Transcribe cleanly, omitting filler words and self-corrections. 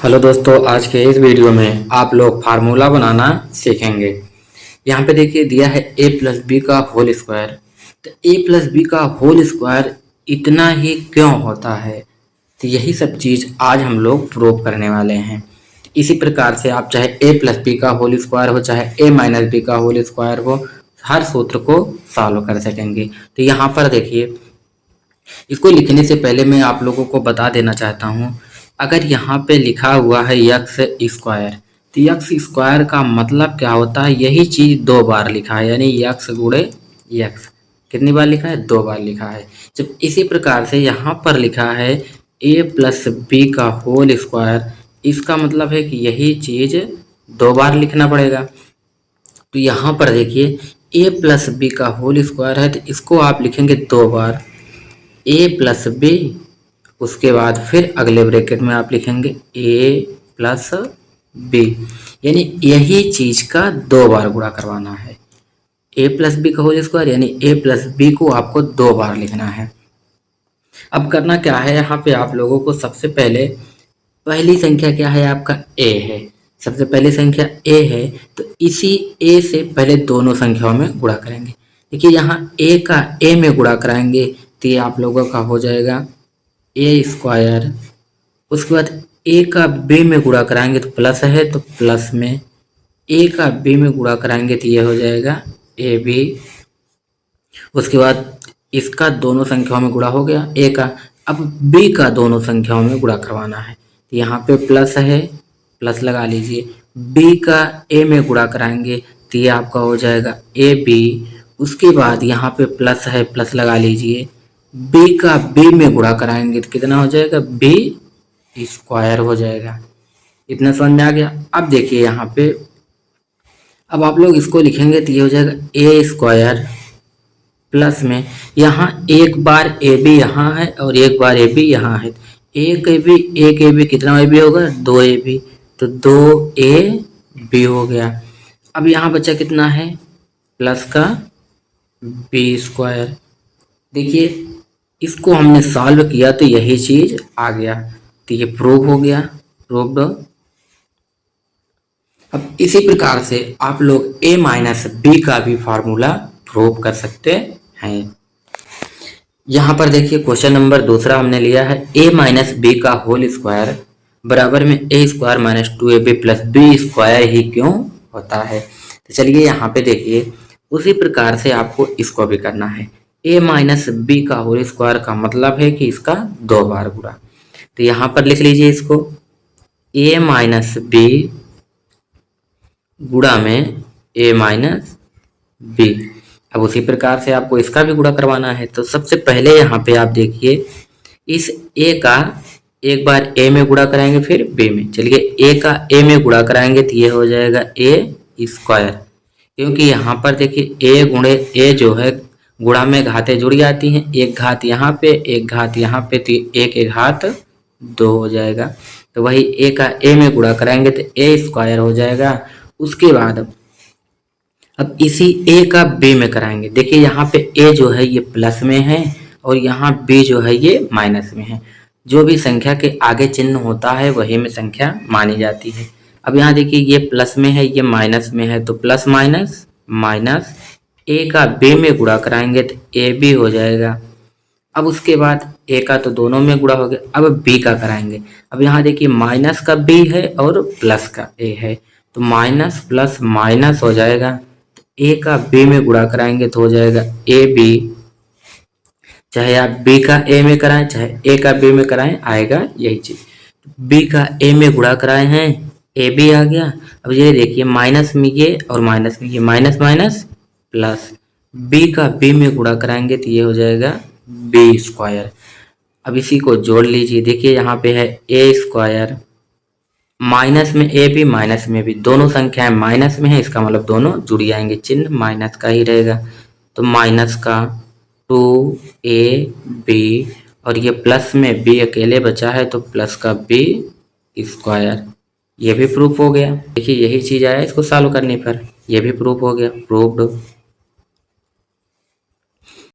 Hello दोस्तों, आज के इस वीडियो में आप लोग फार्मूला बनाना सीखेंगे। यहाँ पे देखिए दिया है a प्लस बी का होल स्क्वायर। तो a प्लस बी का होल स्क्वायर इतना ही क्यों होता है, तो यही सब चीज़ आज हम लोग प्रूव करने वाले हैं। तो इसी प्रकार से आप चाहे a प्लस बी का होल स्क्वायर हो, चाहे a माइनस बी का होल स्क्वायर हो, हर सूत्र को सॉल्व कर सकेंगे। तो यहाँ पर देखिए, इसको लिखने से पहले मैं आप लोगों को बता देना चाहता हूँ, अगर यहाँ पे लिखा हुआ है यक्स स्क्वायर, तो यक्स स्क्वायर का मतलब क्या होता है, यही चीज़ दो बार लिखा है, यानी यक्स गुणे यक्स। कितनी बार लिखा है? दो बार लिखा है। जब इसी प्रकार से यहाँ पर लिखा है a प्लस बी का होल स्क्वायर, इसका मतलब है कि यही चीज़ दो बार लिखना पड़ेगा। तो यहाँ पर देखिए a प्लस बी का होल स्क्वायर है, तो इसको आप लिखेंगे दो बार a प्लस बी, उसके बाद फिर अगले ब्रैकेट में आप लिखेंगे a प्लस बी, यानी यही चीज़ का दो बार गुणा करवाना है। a प्लस बी का होल स्क्वायर यानी a प्लस बी को आपको दो बार लिखना है। अब करना क्या है, यहाँ पे आप लोगों को सबसे पहले पहली संख्या क्या है, आपका a है। सबसे पहली संख्या a है, तो इसी a से पहले दोनों संख्याओं में गुणा करेंगे। देखिए यहाँ a का a में गुणा कराएंगे तो ये आप लोगों का हो जाएगा a स्क्वायर। उसके बाद a का b में गुणा कराएंगे तो प्लस है, तो प्लस में a का b में गुणा कराएंगे तो ये हो जाएगा ए बी। उसके बाद इसका दोनों संख्याओं में गुणा हो गया a का, अब b का दोनों संख्याओं में गुणा करवाना है। तो यहाँ पे प्लस है, प्लस लगा लीजिए। b का a में गुणा कराएंगे तो ये आपका हो जाएगा ए बी। उसके बाद यहाँ पे प्लस है, प्लस लगा लीजिए। b का b में गुणा कराएंगे तो कितना हो जाएगा, b स्क्वायर हो जाएगा। इतना समझ में आ गया। अब देखिए यहाँ पे, अब आप लोग इसको लिखेंगे तो ये हो जाएगा ए स्क्वायर प्लस में, यहाँ एक बार ए बी यहाँ है और एक बार ए बी यहाँ है। एक ए बी कितना ए बी होगा, दो ए बी, तो दो ए बी हो गया। अब यहाँ बचा कितना है, प्लस का बी स्क्वायर। देखिए इसको हमने सॉल्व किया तो यही चीज आ गया, तो ये प्रूव हो गया, प्रूव्ड। अब इसी प्रकार से आप लोग a माइनस बी का भी फार्मूला प्रूव कर सकते हैं। यहाँ पर देखिए क्वेश्चन नंबर दूसरा हमने लिया है a माइनस बी का होल स्क्वायर बराबर में a square minus two a b plus b square ही क्यों होता है। तो चलिए यहाँ पे देखिए, उसी प्रकार से आपको इसको भी करना है। a माइनस बी का होल स्क्वायर का मतलब है कि इसका दो बार गुणा। तो यहाँ पर लिख लीजिए इसको a माइनस बी गुणा में a माइनस बी। अब उसी प्रकार से आपको इसका भी गुणा करवाना है। तो सबसे पहले यहाँ पे आप देखिए, इस a का एक बार a में गुणा कराएंगे फिर b में। चलिए a का a में गुणा कराएंगे तो ये हो जाएगा a स्क्वायर, क्योंकि यहाँ पर देखिए a गुणे a जो है गुणा में घातें जुड़ जाती हैं, एक घात यहाँ पे एक घात यहाँ पे, तो एक एक घात दो हो जाएगा। तो वही a का a में गुणा कराएंगे तो a स्क्वायर हो जाएगा। उसके बाद अब इसी a का b में कराएंगे। देखिए यहाँ पे a जो है ये प्लस में है और यहाँ b जो है ये माइनस में है। जो भी संख्या के आगे चिन्ह होता है वही में संख्या मानी जाती है। अब यहाँ देखिए ये प्लस में है, ये माइनस में है, तो प्लस माइनस माइनस, a का b में गुणा कराएंगे तो ए बी हो जाएगा। अब उसके बाद a का तो दोनों में गुणा हो गया, अब b का कराएंगे। अब यहाँ देखिए माइनस का b है और प्लस का a है, तो माइनस प्लस माइनस हो जाएगा। a का b में गुणा कराएंगे तो हो जाएगा ए बी। चाहे आप b का a में कराएं चाहे a का b में कराएं, आएगा यही चीज। b का a में गुणा कराए हैं, ए बी आ गया। अब ये देखिए माइनस में ये और माइनस में ये, माइनस माइनस प्लस, b का b में गुणा कराएंगे तो ये हो जाएगा बी स्क्वायर। अब इसी को जोड़ लीजिए। देखिए यहाँ पे है ए स्क्वायर, माइनस में ए बी माइनस में भी, दोनों संख्याएं माइनस में है, इसका मतलब दोनों जुड़ जाएंगे, चिन्ह माइनस का ही रहेगा। तो माइनस का टू ए बी और ये प्लस में बी अकेले बचा है तो प्लस का बी स्क्वायर। ये भी प्रूफ हो गया। देखिए यही चीज़ आया इसको सॉल्व करने पर, यह भी प्रूफ हो गया, प्रूफ्ड।